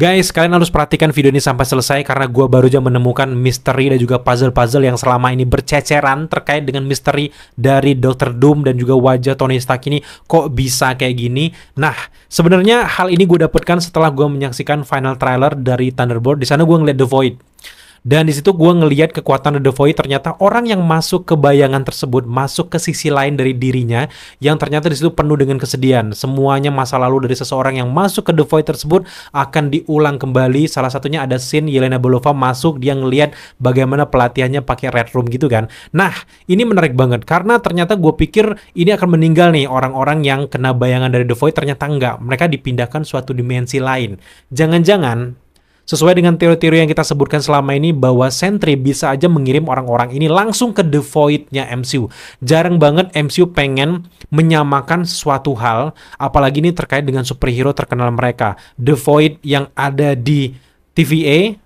Guys, kalian harus perhatikan video ini sampai selesai karena gue baru aja menemukan misteri dan juga puzzle-puzzle yang selama ini berceceran terkait dengan misteri dari Dr. Doom dan juga wajah Tony Stark ini kok bisa kayak gini. Nah, sebenarnya hal ini gue dapatkan setelah gue menyaksikan final trailer dari Thunderbolt. Di sana gue ngeliat The Void. Dan di situ gue ngelihat kekuatan The Void, ternyata orang yang masuk ke bayangan tersebut masuk ke sisi lain dari dirinya yang ternyata di situ penuh dengan kesedihan. Semuanya masa lalu dari seseorang yang masuk ke The Void tersebut akan diulang kembali. Salah satunya ada scene Yelena Belova masuk, dia ngelihat bagaimana pelatihannya pakai Red Room gitu kan. Nah, ini menarik banget karena ternyata gue pikir ini akan meninggal nih orang-orang yang kena bayangan dari The Void, ternyata enggak. Mereka dipindahkan suatu dimensi lain. Jangan-jangan sesuai dengan teori-teori yang kita sebutkan selama ini bahwa Sentry bisa aja mengirim orang-orang ini langsung ke The Void-nya MCU. Jarang banget MCU pengen menyamakan suatu hal, apalagi ini terkait dengan superhero terkenal mereka. The Void yang ada di TVA,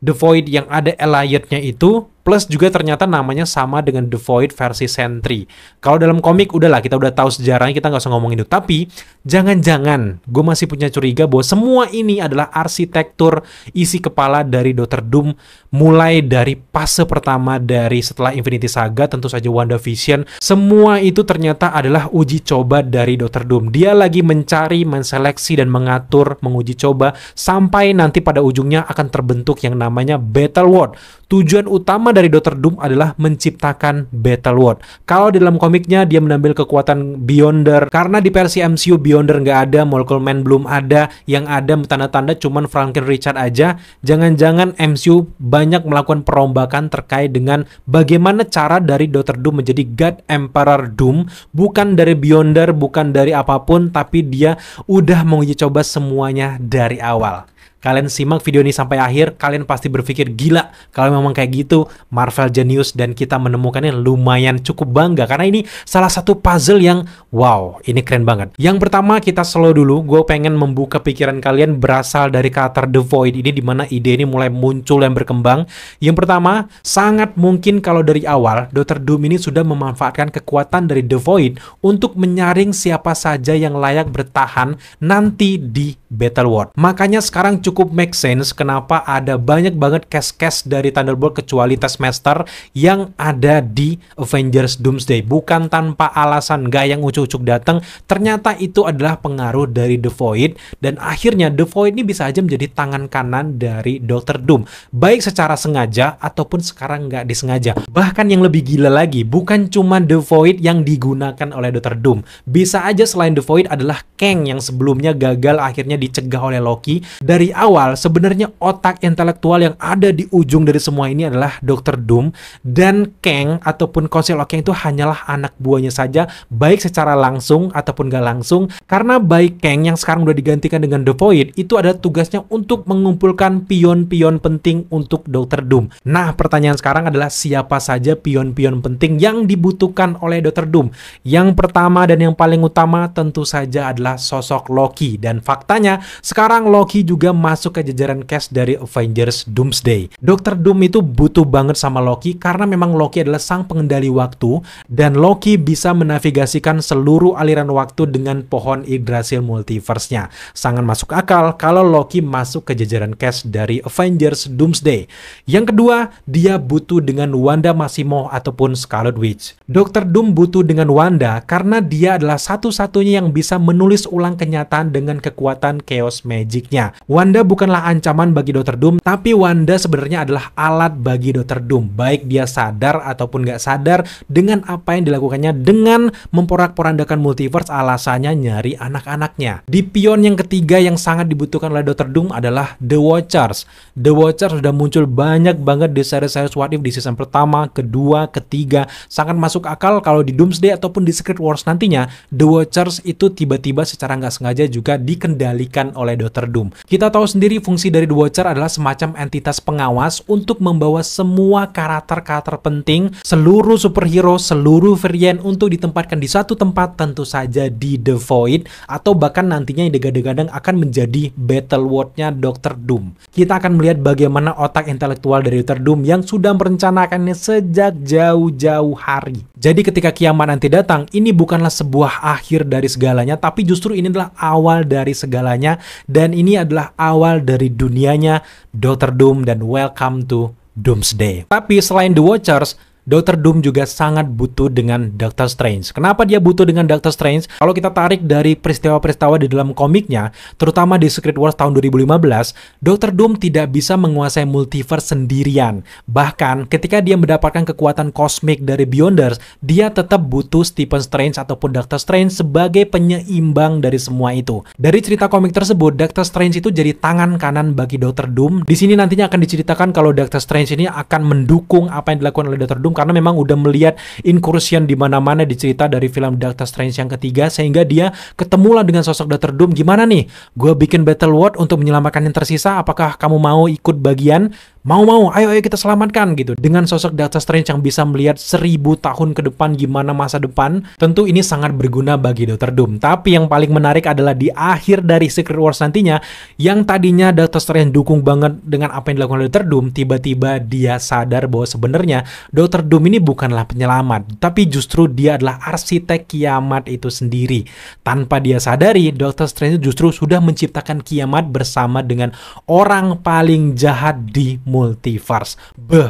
The Void yang ada Elliot-nya itu, plus juga ternyata namanya sama dengan The Void versi Sentry. Kalau dalam komik udahlah, kita udah tahu sejarahnya, kita nggak usah ngomongin itu. Tapi jangan-jangan gue masih punya curiga bahwa semua ini adalah arsitektur isi kepala dari Dr. Doom, mulai dari fase pertama dari setelah Infinity Saga, tentu saja WandaVision. Semua itu ternyata adalah uji coba dari Dr. Doom. Dia lagi mencari, menseleksi dan mengatur, menguji coba sampai nanti pada ujungnya akan terbentuk yang namanya Battle World. Tujuan utama dari Dr. Doom adalah menciptakan Battle World. Kalau di dalam komiknya dia menambil kekuatan Beyonder, karena di versi MCU Beyonder nggak ada, Miracle Man belum ada, yang ada tanda-tanda cuman Franklin Richard aja. Jangan-jangan MCU banyak melakukan perombakan terkait dengan bagaimana cara dari Dr. Doom menjadi God Emperor Doom, bukan dari Beyonder, bukan dari apapun, tapi dia udah menguji coba semuanya dari awal. Kalian simak video ini sampai akhir, kalian pasti berpikir gila kalau memang kayak gitu Marvel Genius, dan kita menemukannya lumayan cukup bangga karena ini salah satu puzzle yang wow, ini keren banget. Yang pertama kita slow dulu, gue pengen membuka pikiran kalian berasal dari karakter The Void ini, dimana ide ini mulai muncul dan berkembang. Yang pertama, sangat mungkin kalau dari awal Dr. Doom ini sudah memanfaatkan kekuatan dari The Void untuk menyaring siapa saja yang layak bertahan nanti di Battle World. Makanya sekarang cukup make sense kenapa ada banyak banget cast-cast dari Thunderbolt kecuali Taskmaster yang ada di Avengers Doomsday. Bukan tanpa alasan, gak yang ucuk-ucuk datang. Ternyata itu adalah pengaruh dari The Void, dan akhirnya The Void ini bisa aja menjadi tangan kanan dari Dr. Doom, baik secara sengaja ataupun sekarang nggak disengaja. Bahkan yang lebih gila lagi, bukan cuma The Void yang digunakan oleh Dr. Doom. Bisa aja selain The Void adalah Kang yang sebelumnya gagal akhirnya dicegah oleh Loki. Dari awal sebenarnya otak intelektual yang ada di ujung dari semua ini adalah Dr. Doom, dan Kang ataupun Council of Kang itu hanyalah anak buahnya saja, baik secara langsung ataupun gak langsung. Karena baik Kang yang sekarang udah digantikan dengan The Void itu ada tugasnya untuk mengumpulkan pion-pion penting untuk Dr. Doom. Nah, pertanyaan sekarang adalah siapa saja pion-pion penting yang dibutuhkan oleh Dr. Doom? Yang pertama dan yang paling utama tentu saja adalah sosok Loki, dan faktanya sekarang Loki juga masuk ke jajaran cast dari Avengers Doomsday. Dr. Doom itu butuh banget sama Loki karena memang Loki adalah sang pengendali waktu, dan Loki bisa menavigasikan seluruh aliran waktu dengan pohon Yggdrasil multiverse-nya. Sangat masuk akal kalau Loki masuk ke jajaran cast dari Avengers Doomsday. Yang kedua, dia butuh dengan Wanda Maximoff ataupun Scarlet Witch. Dr. Doom butuh dengan Wanda karena dia adalah satu-satunya yang bisa menulis ulang kenyataan dengan kekuatan chaos magic-nya. Wanda bukanlah ancaman bagi Dr. Doom, tapi Wanda sebenarnya adalah alat bagi Dr. Doom, baik dia sadar ataupun nggak sadar dengan apa yang dilakukannya dengan memporak-porandakan multiverse, alasannya nyari anak-anaknya. Di pion yang ketiga yang sangat dibutuhkan oleh Dr. Doom adalah The Watchers. The Watchers sudah muncul banyak banget di series-series What If di season pertama, kedua, ketiga. Sangat masuk akal kalau di Doomsday ataupun di Secret Wars nantinya The Watchers itu tiba-tiba secara nggak sengaja juga dikendalikan oleh Dr. Doom. Kita tahu sendiri fungsi dari The Watcher adalah semacam entitas pengawas untuk membawa semua karakter-karakter penting, seluruh superhero, seluruh varian untuk ditempatkan di satu tempat, tentu saja di The Void, atau bahkan nantinya yang digadang-gadang akan menjadi Battle World-nya Dr. Doom. Kita akan melihat bagaimana otak intelektual dari Dr. Doom yang sudah merencanakannya sejak jauh-jauh hari. Jadi ketika kiamat nanti datang, ini bukanlah sebuah akhir dari segalanya, tapi justru ini adalah awal dari segalanya, dan ini adalah awal berawal dari dunianya Dr. Doom dan Welcome to Doomsday. Tapi selain The Watchers, Dr. Doom juga sangat butuh dengan Doctor Strange. Kenapa dia butuh dengan Doctor Strange? Kalau kita tarik dari peristiwa-peristiwa di dalam komiknya, terutama di Secret Wars tahun 2015, Dr. Doom tidak bisa menguasai multiverse sendirian. Bahkan ketika dia mendapatkan kekuatan kosmik dari Beyonders, dia tetap butuh Stephen Strange ataupun Doctor Strange sebagai penyeimbang dari semua itu. Dari cerita komik tersebut, Doctor Strange itu jadi tangan kanan bagi Dr. Doom. Di sini nantinya akan diceritakan kalau Doctor Strange ini akan mendukung apa yang dilakukan oleh Dr. Doom karena memang udah melihat incursion di mana-mana di cerita dari film Doctor Strange yang ketiga, sehingga dia ketemulah dengan sosok Dr. Doom. Gimana nih? Gue bikin battle world untuk menyelamatkan yang tersisa. Apakah kamu mau ikut bagian? Mau, ayo kita selamatkan gitu. Dengan sosok Doctor Strange yang bisa melihat 1000 tahun ke depan gimana masa depan, tentu ini sangat berguna bagi Dr. Doom. Tapi yang paling menarik adalah di akhir dari Secret Wars nantinya, yang tadinya Doctor Strange dukung banget dengan apa yang dilakukan oleh Dr. Doom, tiba-tiba dia sadar bahwa sebenarnya Dr. Doom ini bukanlah penyelamat, tapi justru dia adalah arsitek kiamat itu sendiri. Tanpa dia sadari, Doctor Strange justru sudah menciptakan kiamat bersama dengan orang paling jahat di multiverse.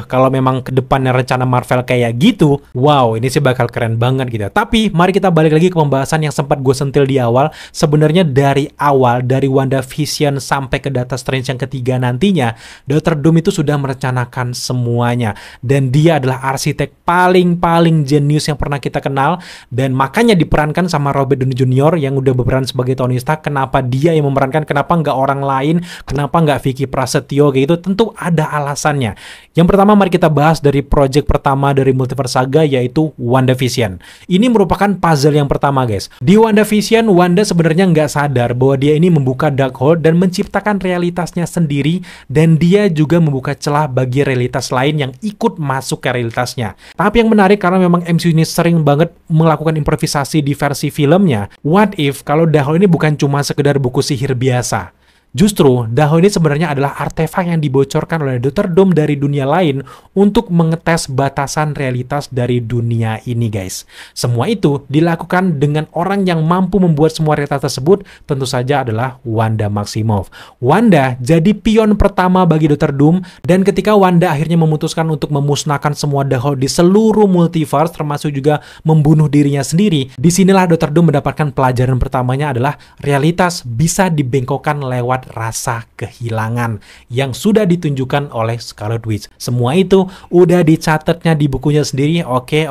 Kalau memang ke depannya rencana Marvel kayak gitu, wow, ini sih bakal keren banget gitu. Tapi mari kita balik lagi ke pembahasan yang sempat gue sentil di awal. Sebenarnya dari awal, dari WandaVision sampai ke Doctor Strange yang ketiga nantinya, Dr. Doom itu sudah merencanakan semuanya. Dan dia adalah arsitek paling jenius yang pernah kita kenal. Dan makanya diperankan sama Robert Downey Jr. yang udah berperan sebagai Tony Stark. Kenapa dia yang memerankan, kenapa nggak orang lain, kenapa nggak Vicky Prasetyo kayak gitu, tentu ada alasannya. Yang pertama, mari kita bahas dari project pertama dari Multiverse Saga, yaitu WandaVision. Ini merupakan puzzle yang pertama, guys. Di WandaVision, Wanda sebenarnya nggak sadar bahwa dia ini membuka Darkhold dan menciptakan realitasnya sendiri, dan dia juga membuka celah bagi realitas lain yang ikut masuk ke realitasnya. Tapi yang menarik, karena memang MCU ini sering banget melakukan improvisasi di versi filmnya, what if kalau Darkhold ini bukan cuma sekedar buku sihir biasa? Justru, Darkhold ini sebenarnya adalah artefak yang dibocorkan oleh Dr. Doom dari dunia lain untuk mengetes batasan realitas dari dunia ini, guys. Semua itu dilakukan dengan orang yang mampu membuat semua realitas tersebut, tentu saja adalah Wanda Maximoff. Wanda jadi pion pertama bagi Dr. Doom, dan ketika Wanda akhirnya memutuskan untuk memusnahkan semua Darkhold di seluruh multiverse, termasuk juga membunuh dirinya sendiri, disinilah Dr. Doom mendapatkan pelajaran pertamanya adalah realitas bisa dibengkokkan lewat rasa kehilangan yang sudah ditunjukkan oleh Scarlet Witch. Semua itu udah dicatatnya di bukunya sendiri. Oke.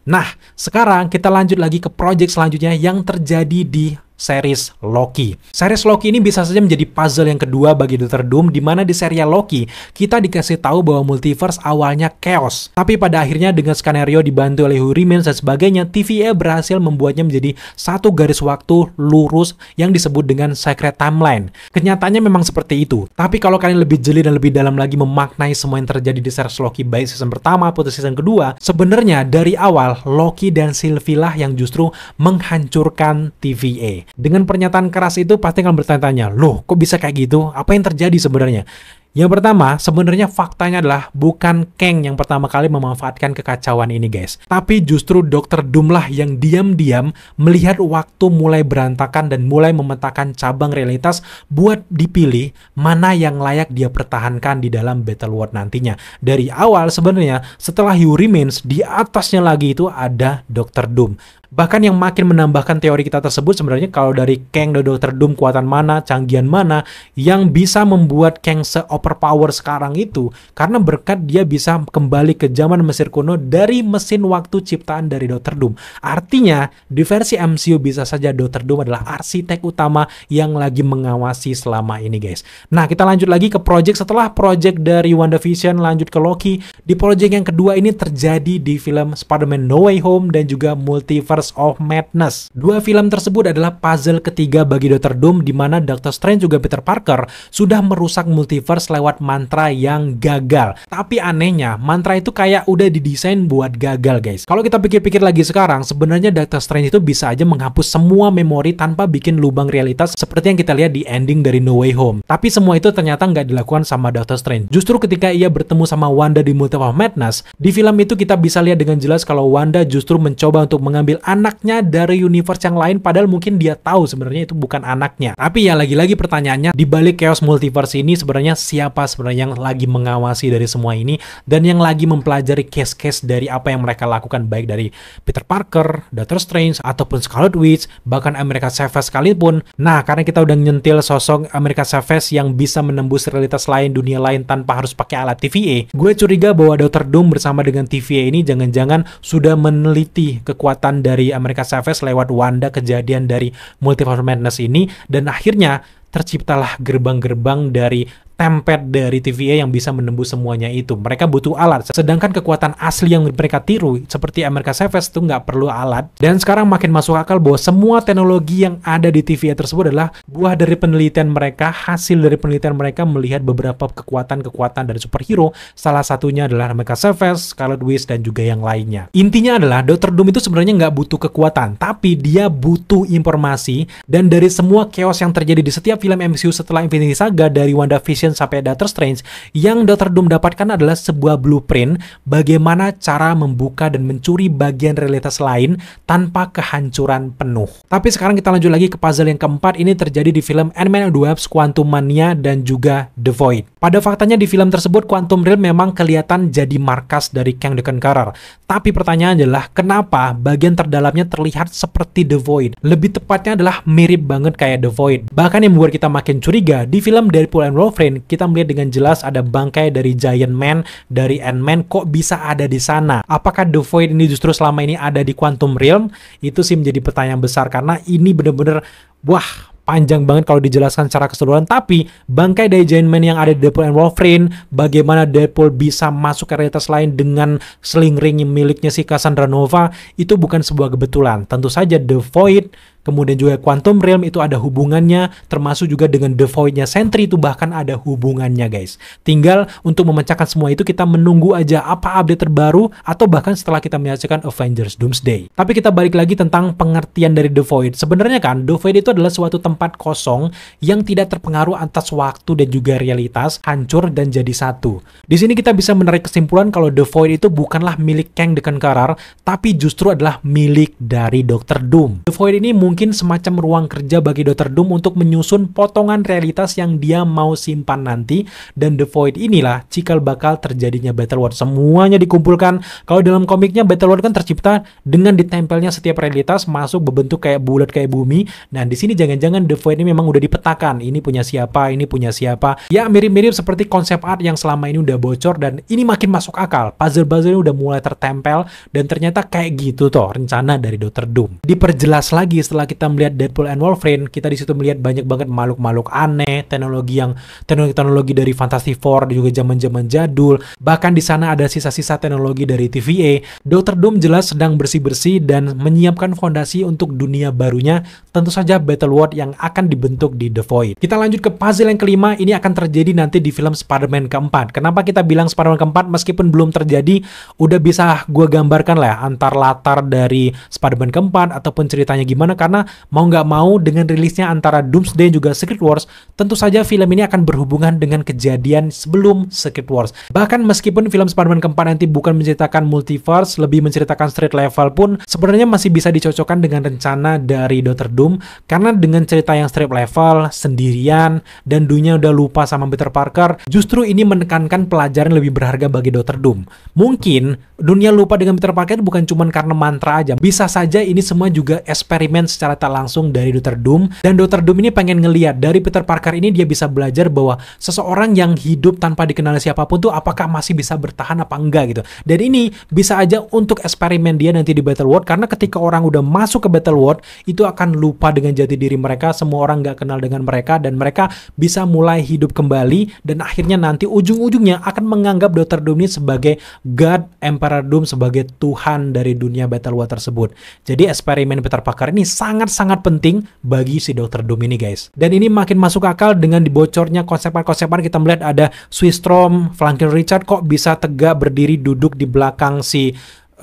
Nah, sekarang kita lanjut lagi ke project selanjutnya yang terjadi di series Loki. Series Loki ini bisa saja menjadi puzzle yang kedua bagi Dr. Doom, di mana di serial Loki kita dikasih tahu bahwa multiverse awalnya chaos, tapi pada akhirnya dengan skenario dibantu oleh Who Remains dan sebagainya, TVA berhasil membuatnya menjadi satu garis waktu lurus yang disebut dengan Secret Timeline. Kenyataannya memang seperti itu. Tapi kalau kalian lebih jeli dan lebih dalam lagi memaknai semua yang terjadi di series Loki baik season pertama atau season kedua, sebenarnya dari awal Loki dan Sylvie lah yang justru menghancurkan TVA. Dengan pernyataan keras itu pasti kalian bertanya-tanya, loh kok bisa kayak gitu? Apa yang terjadi sebenarnya? Yang pertama, sebenarnya faktanya adalah bukan Kang yang pertama kali memanfaatkan kekacauan ini, guys. Tapi justru Dr. Doom lah yang diam-diam melihat waktu mulai berantakan dan mulai memetakan cabang realitas buat dipilih mana yang layak dia pertahankan di dalam Battle World nantinya. Dari awal sebenarnya, setelah Who Remains, di atasnya lagi itu ada Dr. Doom. Bahkan yang makin menambahkan teori kita tersebut sebenarnya kalau dari Kang dan Dr. Doom kuatan mana, canggihan mana yang bisa membuat Kang se-overpower sekarang itu, karena berkat dia bisa kembali ke zaman Mesir kuno dari mesin waktu ciptaan dari Dr. Doom. Artinya di versi MCU bisa saja Dr. Doom adalah arsitek utama yang lagi mengawasi selama ini, guys. Nah, kita lanjut lagi ke project setelah project dari WandaVision, lanjut ke Loki. Di project yang kedua ini terjadi di film Spider-Man No Way Home dan juga Multiverse of Madness. Dua film tersebut adalah puzzle ketiga bagi Dr. Doom, di mana Doctor Strange juga Peter Parker sudah merusak multiverse lewat mantra yang gagal. Tapi anehnya, mantra itu kayak udah didesain buat gagal, guys. Kalau kita pikir-pikir lagi sekarang, sebenarnya Doctor Strange itu bisa aja menghapus semua memori tanpa bikin lubang realitas seperti yang kita lihat di ending dari No Way Home. Tapi semua itu ternyata nggak dilakukan sama Doctor Strange. Justru ketika ia bertemu sama Wanda di Multiverse of Madness, di film itu kita bisa lihat dengan jelas kalau Wanda justru mencoba untuk mengambil anaknya dari universe yang lain, padahal mungkin dia tahu sebenarnya itu bukan anaknya. Tapi ya lagi-lagi pertanyaannya, di balik chaos multiverse ini sebenarnya siapa sebenarnya yang lagi mengawasi dari semua ini dan yang lagi mempelajari case-case dari apa yang mereka lakukan, baik dari Peter Parker, Doctor Strange, ataupun Scarlet Witch, bahkan America Chavez sekalipun. Nah, karena kita udah nyentil sosok America Chavez yang bisa menembus realitas lain, dunia lain tanpa harus pakai alat TVA, gue curiga bahwa Dr. Doom bersama dengan TVA ini jangan-jangan sudah meneliti kekuatan dari America Chavez lewat Wanda, kejadian dari Multiverse Madness ini, dan akhirnya terciptalah gerbang-gerbang dari template dari TVA yang bisa menembus semuanya itu. Mereka butuh alat, sedangkan kekuatan asli yang mereka tiru seperti America Chavez itu nggak perlu alat. Dan sekarang makin masuk akal bahwa semua teknologi yang ada di TVA tersebut adalah buah dari penelitian mereka, hasil dari penelitian mereka melihat beberapa kekuatan-kekuatan dari superhero, salah satunya adalah America Chavez, Scarlet Witch, dan juga yang lainnya. Intinya adalah Dr. Doom itu sebenarnya nggak butuh kekuatan, tapi dia butuh informasi, dan dari semua chaos yang terjadi di setiap film MCU setelah Infinity Saga, dari WandaVision sampai Doctor Strange, yang Dr. Doom dapatkan adalah sebuah blueprint bagaimana cara membuka dan mencuri bagian realitas lain tanpa kehancuran penuh. Tapi sekarang kita lanjut lagi ke puzzle yang keempat. Ini terjadi di film Ant-Man and the Wasp, Quantumania, dan juga The Void. Pada faktanya di film tersebut Quantum Realm memang kelihatan jadi markas dari Kang the Conqueror. Tapi pertanyaan adalah kenapa bagian terdalamnya terlihat seperti The Void? Lebih tepatnya adalah mirip banget kayak The Void. Bahkan yang membuat kita makin curiga, di film Deadpool and Wolverine kita melihat dengan jelas ada bangkai dari Giant Man, dari Ant-Man, kok bisa ada di sana? Apakah The Void ini justru selama ini ada di Quantum Realm? Itu sih menjadi pertanyaan besar, karena ini bener-bener wah, panjang banget kalau dijelaskan secara keseluruhan. Tapi bangkai dari Giant Man yang ada di Deadpool and Wolverine, bagaimana Deadpool bisa masuk ke realitas lain dengan sling ring miliknya si Cassandra Nova, itu bukan sebuah kebetulan. Tentu saja The Void, kemudian juga Quantum Realm itu ada hubungannya, termasuk juga dengan The Void-nya Sentry itu bahkan ada hubungannya, guys. Tinggal untuk memecahkan semua itu kita menunggu aja apa update terbaru, atau bahkan setelah kita menyaksikan Avengers Doomsday. Tapi kita balik lagi tentang pengertian dari The Void. Sebenarnya kan The Void itu adalah suatu tempat kosong yang tidak terpengaruh atas waktu dan juga realitas, hancur dan jadi satu. Di sini kita bisa menarik kesimpulan kalau The Void itu bukanlah milik Kang the Conqueror, tapi justru adalah milik dari Dr. Doom. The Void ini mungkin semacam ruang kerja bagi Dr. Doom untuk menyusun potongan realitas yang dia mau simpan nanti, dan The Void inilah cikal bakal terjadinya Battle World. Semuanya dikumpulkan. Kalau dalam komiknya Battle World kan tercipta dengan ditempelnya setiap realitas masuk berbentuk kayak bulat kayak bumi. Nah, di sini jangan-jangan The Void ini memang udah dipetakan. Ini punya siapa, ini punya siapa. Ya mirip-mirip seperti konsep art yang selama ini udah bocor, dan ini makin masuk akal. Puzzle-puzzle ini udah mulai tertempel, dan ternyata kayak gitu toh rencana dari Dr. Doom. Diperjelas lagi setelah kita melihat Deadpool and Wolverine, kita di situ melihat banyak banget makhluk-makhluk aneh, teknologi dari Fantastic Four dan juga zaman-zaman jadul. Bahkan di sana ada sisa-sisa teknologi dari TVA. Dr. Doom jelas sedang bersih-bersih dan menyiapkan fondasi untuk dunia barunya, tentu saja Battle World yang akan dibentuk di The Void. Kita lanjut ke puzzle yang kelima. Ini akan terjadi nanti di film Spider-Man keempat. Kenapa kita bilang Spider-Man keempat meskipun belum terjadi, udah bisa gue gambarkan lah antar latar dari Spider-Man keempat ataupun ceritanya gimana, karena mau nggak mau dengan rilisnya antara Doomsday dan juga Secret Wars, tentu saja film ini akan berhubungan dengan kejadian sebelum Secret Wars. Bahkan meskipun film Spider-Man keempat nanti bukan menceritakan multiverse, lebih menceritakan street level pun, sebenarnya masih bisa dicocokkan dengan rencana dari Dr. Doom, karena dengan cerita yang street level, sendirian, dan dunia udah lupa sama Peter Parker, justru ini menekankan pelajaran lebih berharga bagi Dr. Doom. Mungkin dunia lupa dengan Peter Parker bukan cuma karena mantra aja, bisa saja ini semua juga eksperimen secara tak langsung dari Dr. Doom, dan Dr. Doom ini pengen ngeliat dari Peter Parker ini dia bisa belajar bahwa seseorang yang hidup tanpa dikenal siapapun tuh apakah masih bisa bertahan apa enggak gitu. Dan ini bisa aja untuk eksperimen dia nanti di Battle World, karena ketika orang udah masuk ke Battle World itu akan lupa dengan jati diri mereka, semua orang nggak kenal dengan mereka, dan mereka bisa mulai hidup kembali, dan akhirnya nanti ujung-ujungnya akan menganggap Dr. Doom ini sebagai God, Emperor Doom, sebagai Tuhan dari dunia Battle World tersebut. Jadi eksperimen Peter Parker ini sangat-sangat penting bagi si Dr. Doom ini, guys. Dan ini makin masuk akal dengan dibocornya konsepan-konsepan. Kita melihat ada Swiss Storm, Franklin Richard kok bisa tegak berdiri duduk di belakang si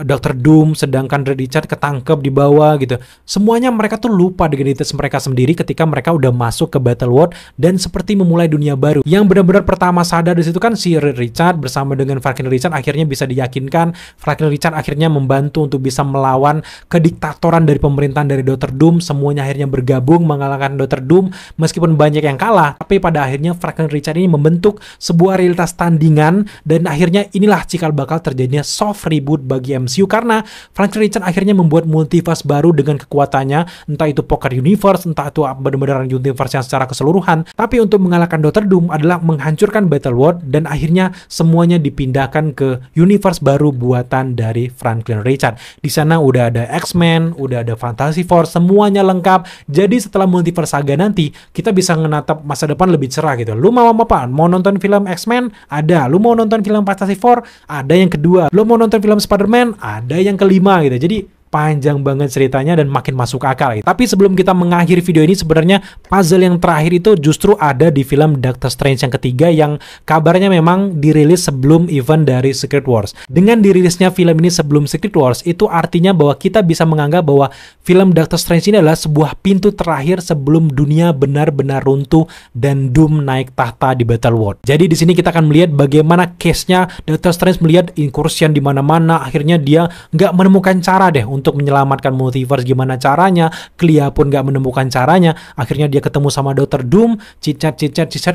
Dr. Doom, sedangkan Red Richard ketangkep di bawah gitu. Semuanya mereka tuh lupa dengan identitas mereka sendiri ketika mereka udah masuk ke Battle World dan seperti memulai dunia baru. Yang benar-benar pertama sadar di situ kan si Red Richard bersama dengan Franklin Richard akhirnya bisa diyakinkan. Franklin Richard akhirnya membantu untuk bisa melawan kediktatoran dari pemerintahan dari Dr. Doom. Semuanya akhirnya bergabung mengalahkan Dr. Doom meskipun banyak yang kalah, tapi pada akhirnya Franklin Richard ini membentuk sebuah realitas tandingan dan akhirnya inilah cikal bakal terjadinya soft reboot bagi MCU karena Franklin Richard akhirnya membuat multiverse baru dengan kekuatannya, entah itu Pocket Universe, entah itu benar-benar universe yang secara keseluruhan. Tapi untuk mengalahkan Dr. Doom adalah menghancurkan Battle World dan akhirnya semuanya dipindahkan ke universe baru buatan dari Franklin Richard. Di sana udah ada X-Men, udah ada Fantastic Four, semuanya lengkap. Jadi setelah multiverse saga nanti, kita bisa menatap masa depan lebih cerah gitu. Lu mau apa? Mau nonton film X-Men? Ada. Lu mau nonton film Fantastic Four? Ada yang kedua. Lu mau nonton film Spider-Man? Ada yang kelima gitu. Jadi panjang banget ceritanya dan makin masuk akal gitu. Tapi sebelum kita mengakhiri video ini, sebenarnya puzzle yang terakhir itu justru ada di film Doctor Strange yang ketiga yang kabarnya memang dirilis sebelum event dari Secret Wars. Dengan dirilisnya film ini sebelum Secret Wars, itu artinya bahwa kita bisa menganggap bahwa film Doctor Strange ini adalah sebuah pintu terakhir sebelum dunia benar-benar runtuh dan Doom naik tahta di Battle World. Jadi di sini kita akan melihat bagaimana case-nya Doctor Strange melihat incursion di mana-mana, akhirnya dia nggak menemukan cara deh untuk menyelamatkan multiverse. Gimana caranya? Clea pun gak menemukan caranya. Akhirnya dia ketemu sama Dr. Doom, cicat,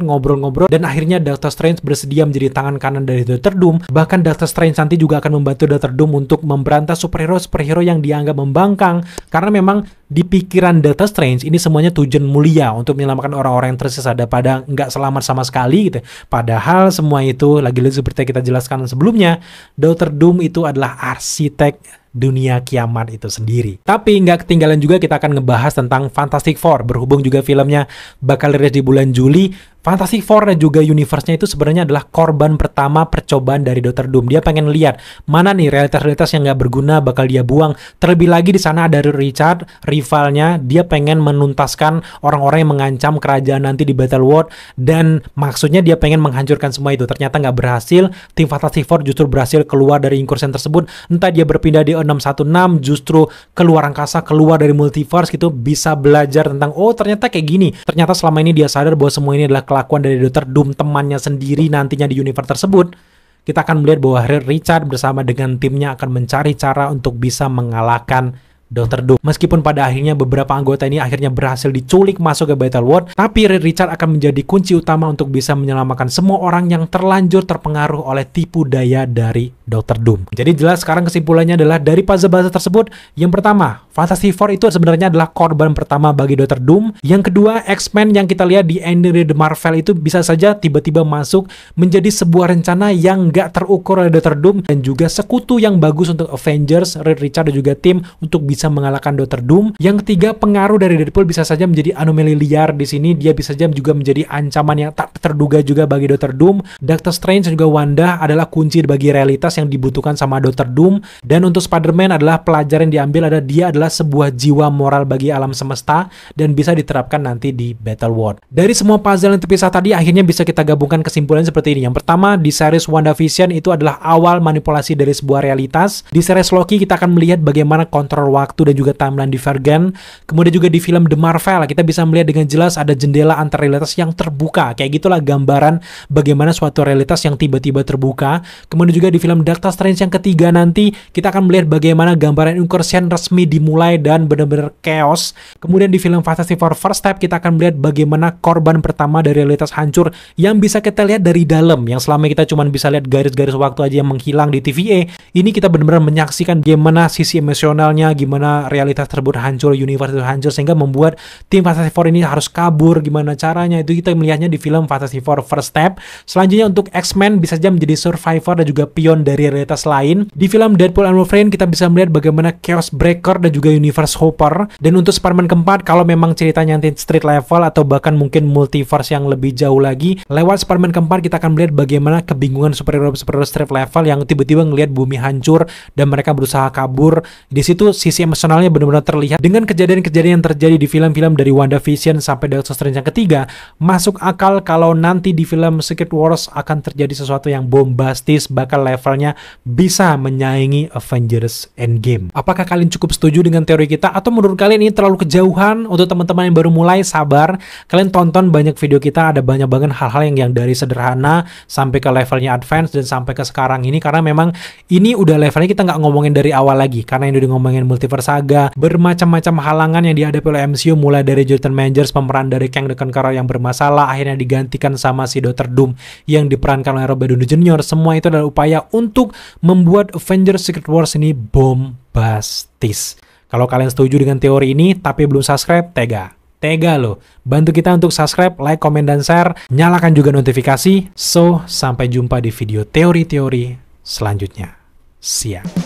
ngobrol-ngobrol, dan akhirnya Dr. Strange bersedia menjadi tangan kanan dari Dr. Doom. Bahkan Dr. Strange nanti juga akan membantu Dr. Doom untuk memberantas superhero yang dianggap membangkang. Karena memang di pikiran Dr. Strange ini semuanya tujuan mulia untuk menyelamatkan orang-orang yang tersisa daripada nggak selamat sama sekali gitu. Padahal semua itu lagi-lagi seperti kita jelaskan sebelumnya, Dr. Doom itu adalah arsitek dunia kiamat itu sendiri. Tapi nggak ketinggalan juga kita akan ngebahas tentang Fantastic Four. Berhubung juga filmnya bakal rilis di bulan Juli, Fantastic Four dan juga universe-nya itu sebenarnya adalah korban pertama percobaan dari Dr. Doom. Dia pengen lihat mana nih realitas-realitas yang nggak berguna bakal dia buang. Terlebih lagi di sana ada Richard, rivalnya. Dia pengen menuntaskan orang-orang yang mengancam kerajaan nanti di Battle World dan maksudnya dia pengen menghancurkan semua itu. Ternyata nggak berhasil. Tim Fantastic Four justru berhasil keluar dari incursion tersebut. Entah dia berpindah di 616 justru keluar angkasa, keluar dari multiverse gitu, bisa belajar tentang oh ternyata kayak gini. Ternyata selama ini dia sadar bahwa semua ini adalah kelakuan dari Dr. Doom temannya sendiri nantinya di universe tersebut. Kita akan melihat bahwa Richard bersama dengan timnya akan mencari cara untuk bisa mengalahkan Dr. Doom. Meskipun pada akhirnya beberapa anggota ini akhirnya berhasil diculik masuk ke Battle World, tapi Red Richard akan menjadi kunci utama untuk bisa menyelamatkan semua orang yang terlanjur terpengaruh oleh tipu daya dari Dr. Doom. Jadi jelas sekarang kesimpulannya adalah dari puzzle-puzzle tersebut, yang pertama, Fantastic Four itu sebenarnya adalah korban pertama bagi Dr. Doom. Yang kedua, X-Men yang kita lihat di ending The Marvel itu bisa saja tiba-tiba masuk menjadi sebuah rencana yang nggak terukur oleh Dr. Doom dan juga sekutu yang bagus untuk Avengers, Red Richard dan juga tim untuk bisa mengalahkan Dr. Doom. Yang ketiga, pengaruh dari Deadpool bisa saja menjadi anomali liar di sini. Dia bisa saja juga menjadi ancaman yang tak terduga juga bagi Dr. Doom. Doctor Strange dan juga Wanda adalah kunci bagi realitas yang dibutuhkan sama Dr. Doom. Dan untuk Spider-Man adalah pelajaran yang diambil adalah dia adalah sebuah jiwa moral bagi alam semesta dan bisa diterapkan nanti di Battle World. Dari semua puzzle yang terpisah tadi akhirnya bisa kita gabungkan kesimpulan seperti ini. Yang pertama, di series WandaVision itu adalah awal manipulasi dari sebuah realitas. Di series Loki kita akan melihat bagaimana kontrol waktu dan juga timeline divergen. Kemudian juga di film The Marvel kita bisa melihat dengan jelas ada jendela antar realitas yang terbuka. Kayak gitulah gambaran bagaimana suatu realitas yang tiba-tiba terbuka. Kemudian juga di film Doctor Strange yang ketiga nanti kita akan melihat bagaimana gambaran incursion resmi dimulai dan benar-benar chaos. Kemudian di film Fantastic Four First Step kita akan melihat bagaimana korban pertama dari realitas hancur yang bisa kita lihat dari dalam. Yang selama kita cuma bisa lihat garis-garis waktu aja yang menghilang di TVA, ini kita benar-benar menyaksikan gimana sisi emosionalnya, gimana realitas tersebut hancur, universe itu hancur, sehingga membuat tim Fantastic Four ini harus kabur. Gimana caranya itu kita melihatnya di film Fantastic Four First Step. Selanjutnya untuk X-Men bisa saja menjadi survivor dan juga pion dari realitas lain. Di film Deadpool and Wolverine kita bisa melihat bagaimana Chaos Breaker dan juga Universe Hopper. Dan untuk Spider-Man keempat, kalau memang ceritanya nanti street level atau bahkan mungkin multiverse yang lebih jauh lagi, lewat Spider-Man keempat kita akan melihat bagaimana kebingungan superhero street level yang tiba-tiba ngelihat bumi hancur dan mereka berusaha kabur. Di situ sisi emosionalnya benar-benar terlihat dengan kejadian-kejadian yang terjadi di film-film dari WandaVision sampai Doctor Strange yang ketiga. Masuk akal kalau nanti di film Secret Wars akan terjadi sesuatu yang bombastis, bakal levelnya bisa menyaingi Avengers Endgame. Apakah kalian cukup setuju dengan teori kita, atau menurut kalian ini terlalu kejauhan? Untuk teman-teman yang baru mulai, sabar, kalian tonton banyak video kita, ada banyak banget hal-hal yang dari sederhana sampai ke levelnya advance dan sampai ke sekarang ini, karena memang ini udah levelnya kita nggak ngomongin dari awal lagi, karena ini udah ngomongin multiverse saga, bermacam-macam halangan yang dihadapi oleh MCU, mulai dari Jonathan Majors, pemeran dari Kang the Conqueror yang bermasalah, akhirnya digantikan sama si Dr. Doom yang diperankan oleh Robert Downey Jr. Semua itu adalah upaya untuk membuat Avengers Secret Wars ini bombastis. Kalau kalian setuju dengan teori ini tapi belum subscribe, tega loh. Bantu kita untuk subscribe, like, komen, dan share. Nyalakan juga notifikasi. So, sampai jumpa di video teori-teori selanjutnya. Siap.